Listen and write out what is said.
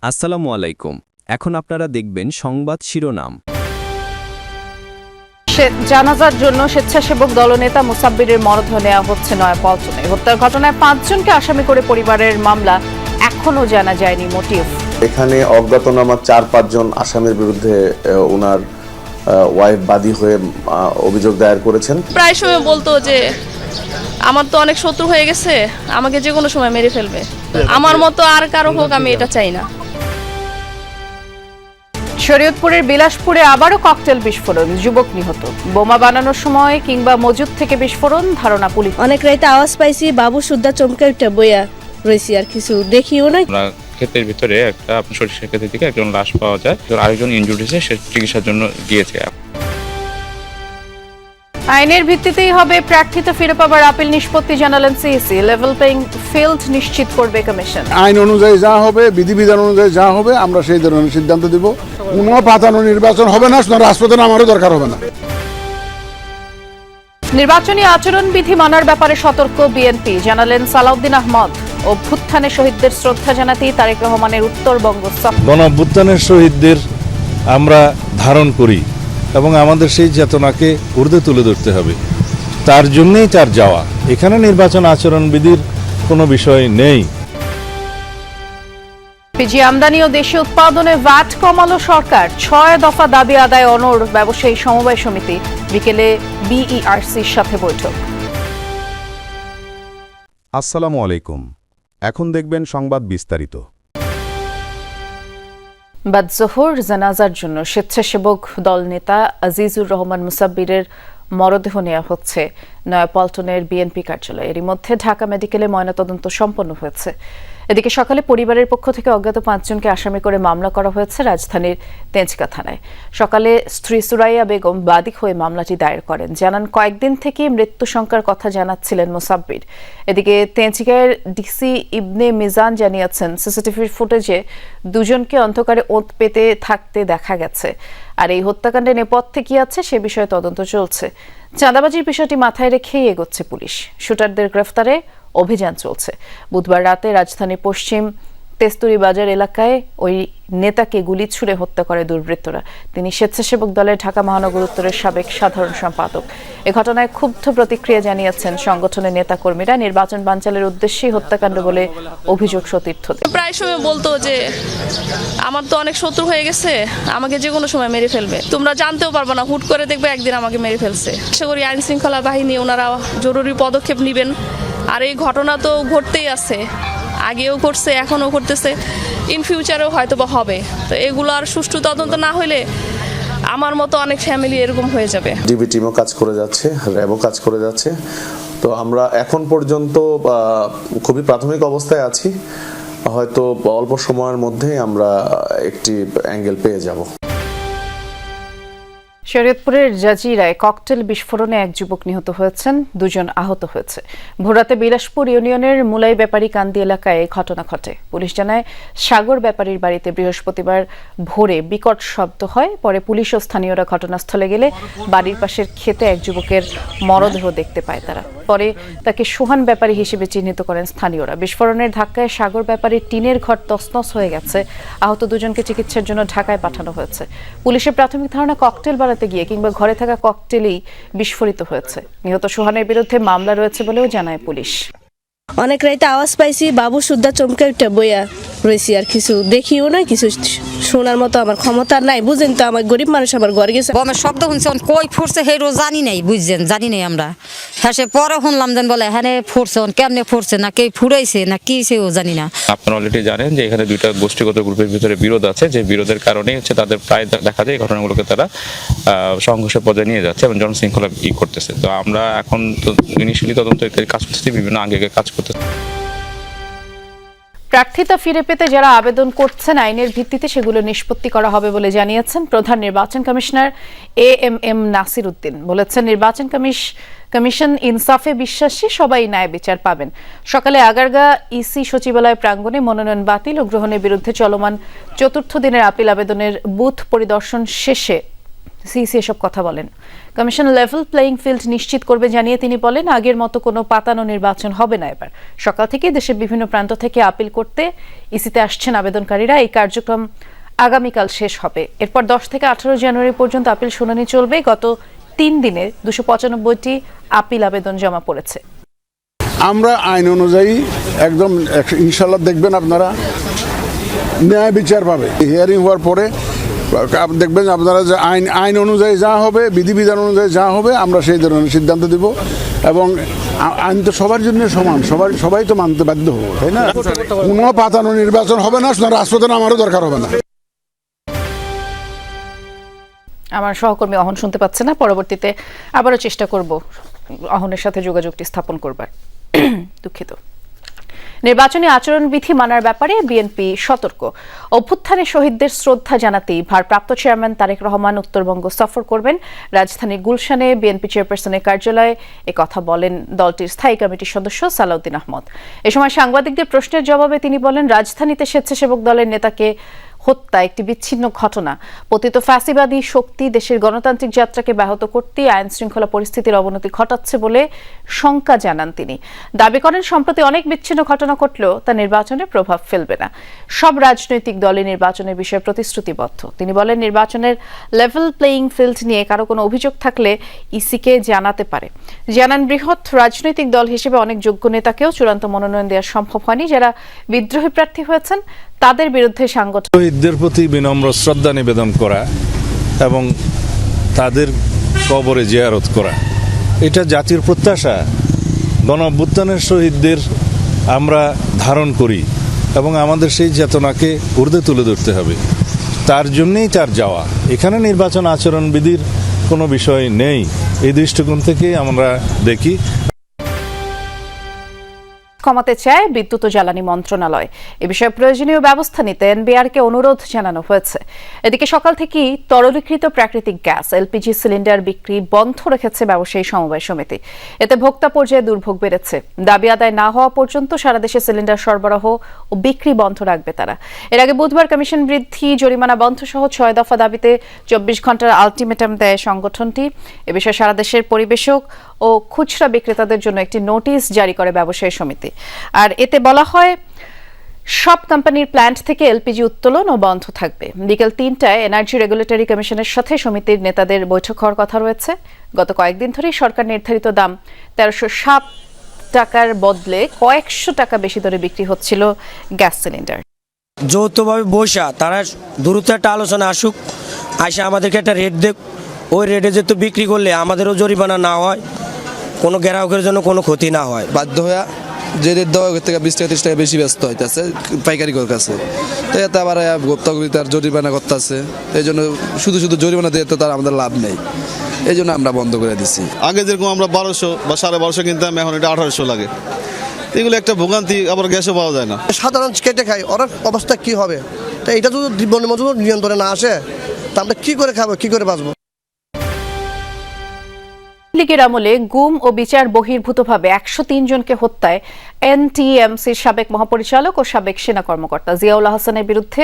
আসসালামু আলাইকুম। এখন আপনারা দেখবেন সংবাদ শিরোনাম। জানাজার জন্য স্বেচ্ছাসেবক দলনেতা মুসাব্বিরের মরদেহ নেওয়া হচ্ছে নয়াপল্টনে। হত্যার ঘটনায় ৫ জনকে আসামি করে পরিবারের মামলা, এখনো জানা যায়নি মোটিভ। এখানে অজ্ঞাতনামা ৪-৫ জন আসামির বিরুদ্ধে ওনার ওয়াইফ বাদী হয়ে অভিযোগ দায়ের করেছেন। প্রায় সময় বলতো যে আমার তো অনেক শত্রু হয়ে গেছে, আমাকে যে কোনো সময় মেরে ফেলবে, আমার মতো আর কারো হোক, আমি এটা চাই না। শরীয়তপুরের বিলাসপুরে আবারও ককটেল বিস্ফোরণ, যুবক নিহত। বোমা বানানোর সময় কিংবা মজুদ থেকে বিস্ফোরণ, ধারণা পুলিশ। অনেক রাইতে আওয়াজ পাইছি, বাবু সুদ্ধা চমকে উঠে বইয়া রয়েছি, আর কিছু দেখিও না। ক্ষেতের ভিতরে একটা সরিষার ক্ষেতের দিকে একজন লাশ পাওয়া যায়, আরেকজন ইনজুর্ড হয়েছে, সে চিকিৎসার জন্য গিয়েছে। আইনের ভিত্তিতেই হবে প্রার্থিতা ফিরে পাবার আপিল নিষ্পত্তি, জানালেন সিইসি। লেভেল প্লেইং ফিল্ড নিশ্চিত করবে কমিশন। আইন অনুযায়ী যা হবে, বিধিবিধান অনুযায়ী যা হবে, আমরা সেই ধরনের সিদ্ধান্ত দিব। কোনো পাতানো নির্বাচন হবে না, রাজপথে আমারও দরকার হবে না। নির্বাচনী আচরণবিধি মানার ব্যাপারে সতর্ক বিএনপি, জানালেন সালাউদ্দিন আহমদ। অভ্যুত্থানে শহীদদের শ্রদ্ধা জানাতেই তারেক রহমানের উত্তরবঙ্গ সফর। গণ অভ্যুত্থানের শহীদদের আমরা ধারণ করি এবং আমাদের সেই চেতনাকে ঊর্ধ্বে তুলে ধরতে হবে, তার জন্যই তার যাওয়া। এখানে নির্বাচন আচরণবিধির কোনো বিষয় নেই। পিজি আমদানি ও দেশীয় উৎপাদনে ভ্যাট কমালো সরকার। ৬ দফা দাবি আদায় অনড় ব্যবসায়ী সমবায় সমিতি। বিকেলে বিইআরসির সাথে বৈঠক। আসসালামু আলাইকুম। এখন দেখবেন সংবাদ বিস্তারিত। বাদ জোহর জানাজার জন্য স্বেচ্ছাসেবক দল নেতা আজিজুর রহমান মুসাব্বিরের মরদেহ নেওয়া হচ্ছে নয়াপল্টনের বিএনপি কার্যালয়ে। এরই মধ্যে ঢাকা মেডিকেলে ময়নাতদন্ত সম্পন্ন হয়েছে। এদিকে সকালে পরিবারের পক্ষ থেকে অজ্ঞাত ৫ জনকে আসামি করে মামলা করা হয়েছে রাজধানীর তেজগাঁ থানায়। সকালে স্ত্রী সুরাইয়া বেগম বাদী হয়ে মামলাটি দায়ের করেন। জানান, কয়েকদিন থেকে মৃত্যু সংখ্যার কথা জানাচ্ছিলেন মুসাব্বির। এদিকে তেজগাঁয়ের ডিসি ইবনে মিজান জানিয়েছেন, সিসিটিভির ফুটেজে দুজনকে অন্ধকারে ওঁত পেতে থাকতে দেখা গেছে। আর এই হত্যাকাণ্ডে নেপথ্যে কি আছে সে বিষয়ে তদন্ত চলছে। চাঁদাবাজির বিষয়টি মাথায় রেখেই এগোচ্ছে পুলিশ। শুটারদের গ্রেফতারে অভিযান চলছে। বুধবার রাতে রাজধানী পশ্চিম তেস্তুরি বাজার এলাকায় ওই নেতাকে গুলি ছুড়ে হত্যা করে দুর্বৃত্তরা। তিনি স্বেচ্ছাসেবক দলের ঢাকা মহানগর উত্তরের সাবেক সাধারণ সম্পাদক। এ ঘটনায় ক্ষুব্ধ প্রতিক্রিয়া জানিয়েছেন সংগঠনের নেতাকর্মীরা। নির্বাচন বানচালের উদ্দেশ্যেই হত্যাকাণ্ড বলে অভিযোগ সতীর্থদের। প্রায় সময় বলতো যে আমার তো অনেক শত্রু হয়ে গেছে, আমাকে যে কোনো সময় মেরে ফেলবে, তোমরা জানতেও পারবে না, হুট করে দেখবে একদিন আমাকে মেরে ফেলছে। আশা করি আইন শৃঙ্খলা বাহিনী ওনারা জরুরি পদক্ষেপ নেবেন। আর এই ঘটনা তো ঘটতেই আছে, আগেও ঘটছে, এখনও ঘটতেছে, ইন ফিউচারেও হয়তো বা হবে। তো এগুলো আর সুষ্ঠু তদন্ত না হলে আমার মতো অনেক ফ্যামিলি এরকম হয়ে যাবে। ডিবি টিমও কাজ করে যাচ্ছে, র্যাবও কাজ করে যাচ্ছে। তো আমরা এখন পর্যন্ত খুবই প্রাথমিক অবস্থায় আছি। হয়তো অল্প সময়ের মধ্যেই আমরা একটি অ্যাঙ্গেল পেয়ে যাব। শরীয়তপুরের জাজিরায় ককটেল বিস্ফোরণে এক যুবক নিহত হয়েছেন, 2 জন আহত হয়েছে। ভোররাতে বিলাসপুর ইউনিয়নের মুলাই ব্যাপারী কান্দি এলাকায় এই ঘটনা ঘটে। পুলিশ জানায়, সাগর ব্যাপারীর বাড়িতে বৃহস্পতিবার ভোরে বিকট শব্দ হয়। পরে পুলিশ ও স্থানীয়রা ঘটনাস্থলে গেলে বাড়ির পাশের ক্ষেতে এক যুবকের মরদেহ দেখতে পায় তারা। পরে তাকে সোহান ব্যাপারী হিসেবে চিহ্নিত করেন স্থানীয়রা। বিস্ফোরণের ধাক্কায় সাগর ব্যাপারীর টিনের ঘর তছনছ হয়ে গেছে। আহত 2 জনকে চিকিৎসার জন্য ঢাকায় পাঠানো হয়েছে। পুলিশের প্রাথমিক ধারণা, ককটেল বানাতে গিয়ে কিংবা ঘরে থাকা ককটেলই বিস্ফোরিত হয়েছে। নিহত সোহানের বিরুদ্ধে মামলা রয়েছে বলেও জানায় পুলিশ। অনেক রাইতে আওয়াজ পাইছি, বাবু সুদ্ধা চমকে উঠে বইয়া রয়েছি, আর কিছু দেখিও না, কিছু শোনার মতো আমার ক্ষমতা নাই। বুঝেন তো, আমার গরিব মানুষ, আমার ঘরে গেছে। বমের শব্দ শুনছি, কই ফুটছে হেরো জানি নাই, বুঝছেন, জানি নাই আমরা। হ্যাঁ, সে পরে শুনলাম যেন বলে হ্যাঁ ফুটছে, কেমনে ফুটছে, না কে ফুরাইছে না কি সেও জানি না। আপনারা অলরেডি জানেন যে এখানে 2টা গোষ্ঠীগত গ্রুপের ভিতরে বিরোধ আছে, যে বিরোধের কারণেই হচ্ছে তাদের প্রায় দেখা যায় এই ঘটনাগুলোকে তারা সংঘর্ষের পর্যায়ে নিয়ে যাচ্ছে এবং জনশৃঙ্খলা করতেছে। তো আমরা এখন ইনিশিয়ালি তদন্তকারী কাজ করতেছি, বিভিন্ন আগে কাজ করতেছি। প্রার্থিতা ফিরে পেতে যারা আবেদন করছেন, আইনের ভিত্তিতে সেগুলো নিষ্পত্তি করা হবে বলে জানিয়েছেন প্রধান নির্বাচন কমিশনার এএমএম নাসির উদ্দিন। বলেছেন, নির্বাচন কমিশন ইনসাফে বিশ্বাসী, সবাই ন্যায় বিচার পাবেন। সকালে আগারগা ইসি সচিবালয় প্রাঙ্গণে মনোনয়ন বাতিল ও গ্রহণের বিরুদ্ধে চলমান 4র্থ দিনের আপিল আবেদনের বুথ পরিদর্শন শেষে সিইসি এসব কথা বলেন। কমিশন লেভেল প্লেইং ফিল্ড নিশ্চিত করবে জানিয়ে তিনি বলেন, আগের মতো কোনো পাতানো নির্বাচন হবে না এবার। সকাল থেকে দেশের বিভিন্ন প্রান্ত থেকে আপিল করতে ইসিতে আসছেন আবেদনকারীরা। এই কার্যক্রম আগামীকাল শেষ হবে। এরপর 10 থেকে 18 জানুয়ারি পর্যন্ত আপিল শুনানি চলবে। গত 3 দিনে 295টি আপিল আবেদন জমা পড়েছে। আমরা আইন অনুযায়ী একদম ইনশাল্লাহ দেখবেন আপনারা ন্যায় বিচার পাবে। হিয়ারিং হওয়ার পরে দেখবেন আপনারা যে আইন অনুযায়ী যা হবে, বিধিবিধান অনুযায়ী যা হবে, আমরা সেই ধরনের সিদ্ধান্ত দিব। এবং আইন তো সবার জন্য সমান, সবাই তো মানতে বাধ্য হবো, তাই না? কোনো পাতানো নির্বাচন হবে না, রাজপথে আমারও দরকার হবে না। আমার সহকর্মী অহন শুনতে পাচ্ছে না, পরবর্তীতে আবারও চেষ্টা করব অহনের সাথে যোগাযোগটি স্থাপন করবার। দুঃখিত। নির্বাচনী আচরণবিধি মানার ব্যাপারে বিএনপি সতর্ক। অভ্যুত্থানে শহীদদের শ্রদ্ধা জানাতেই ভারপ্রাপ্ত চেয়ারম্যান তারেক রহমান উত্তরবঙ্গ সফর করবেন। রাজধানীর গুলশানে বিএনপি চেয়ারপারসনের কার্যালয়ে একথা বলেন দলটির স্থায়ী কমিটির সদস্য সালাউদ্দিন আহমদ। এ সময় সাংবাদিকদের প্রশ্নের জবাবে তিনি বলেন, রাজধানীতে স্বেচ্ছাসেবক দলের নেতাকে হত্যা একটি বিচ্ছিন্ন ঘটনা। পতিত ফ্যাসিবাদী শক্তি দেশের গণতান্ত্রিক যাত্রাকে ব্যাহত করতে আইন শৃঙ্খলা পরিস্থিতির অবনতি ঘটাচ্ছে বলে শঙ্কা জানান তিনি। দাবি করেন, সম্প্রতি অনেক বিচ্ছিন্ন ঘটনা ঘটলেও তা নির্বাচনে প্রভাব ফেলবে না। সব রাজনৈতিক দলই নির্বাচনের বিষয়ে প্রতিশ্রুতিবদ্ধ। তিনি বলেন, নির্বাচনের লেভেল প্লেইং ফিল্ড নিয়ে কারো কোনো অভিযোগ থাকলে ইসিকে জানাতে পারে। জানান, বৃহৎ রাজনৈতিক দল হিসেবে অনেক যোগ্য নেতাকেও চূড়ান্ত মনোনয়ন দেওয়া সম্ভব হয়নি। যারা বিদ্রোহী প্রার্থী হয়েছেন তাদের বিরুদ্ধে সাংগঠনিক শহীদদের প্রতি বিনম্র শ্রদ্ধা নিবেদন করা এবং তাদের কবরে জিয়ারত করা, এটা জাতির প্রত্যাশা। গণ অভ্যুত্থানের শহীদদের আমরা ধারণ করি এবং আমাদের সেই চেতনাকে ঊর্ধ্বে তুলে ধরতে হবে। তার জন্যই তার যাওয়া। এখানে নির্বাচন আচরণবিধির কোনো বিষয় নেই। এই দৃষ্টিকোণ থেকে আমরা দেখি। কমাতে চায় বিদ্যুৎ ও জ্বালানি মন্ত্রণালয়। এ বিষয়ে প্রয়োজনীয় ব্যবস্থা নিতে এনবিআরকে অনুরোধ জানানো হয়েছে। এদিকে সকাল থেকেই তরলীকৃত প্রাকৃতিক গ্যাস এলপিজি সিলিন্ডার বিক্রি বন্ধ রেখেছে ব্যবসায়ী সমবায় সমিতি। এতে ভোক্তা পর্যায়ে দুর্ভোগ বেড়েছে। দাবি আদায় না হওয়া পর্যন্ত সারা দেশে সিলিন্ডার সরবরাহ ও বিক্রি বন্ধ রাখবে তারা। এর আগে বুধবার কমিশন বৃদ্ধি, জরিমানা বন্ধ সহ 6 দফা দাবিতে 24 ঘন্টার আলটিমেটাম দেয় সংগঠনটি। এ বিষয়ে সারা দেশের পরিবেশক ও খুচরা বিক্রেতাদের জন্য একটি নোটিশ জারি করে ব্যবসায়ী সমিতি। আর এতে বলা হয়, সব কোম্পানির প্ল্যান্ট থেকে এলপিজি উত্তোলন ও বন্ধ থাকবে। বিকেল 3টায় এনার্জি রেগুলেটরি কমিশনের সাথে সমিতির নেতাদের বৈঠক হওয়ার কথা রয়েছে। গত কয়েকদিন ধরেই সরকার নির্ধারিত দাম 1307 টাকার বদলে কয়েকশো টাকা বেশি দরে বিক্রি হচ্ছিল গ্যাস সিলিন্ডার। যৌথভাবে বসা তারা দ্রুত একটা আলোচনা আসুক, আসে আমাদেরকে একটা রেট দেখ। ওই রেটে যেহেতু বিক্রি করলে আমাদেরও জরিমানা না হয়, কোনো গ্রাহকের জন্য কোনো ক্ষতি না হয়। বাধ্য হয়ে যে রেট দেওয়া থেকে 20 টাকা 30 টাকা বেশি ব্যস্ত হইতেছে পাইকারি কাছে। তো এতে আবার ভোক্তার জরিমানা করতেছে। এই জন্য শুধু জরিমানা দিয়ে তো তার আমাদের লাভ নেই। এই জন্য আমরা বন্ধ করে দিচ্ছি। আগে যেরকম আমরা 1200 বা 1250 কিনতাম, এখন এটা 1800 লাগে। এগুলো একটা ভোগান্তি, আবার গ্যাসও পাওয়া যায় না। সাধারণ কেটে খাই, ওর অবস্থা কি হবে? তো এটা যদি বন্যমজুর নিয়ন্ত্রণে না আসে, তা আমরা কি করে খাবো, কি করে বাঁচবো? লীগের আমলে গুম ও বিচার বহির্ভূতভাবে 103 জনকে হত্যায় এনটিএমসির সাবেক মহাপরিচালক ও সাবেক সেনা কর্মকর্তা জিয়াউল হাসানের বিরুদ্ধে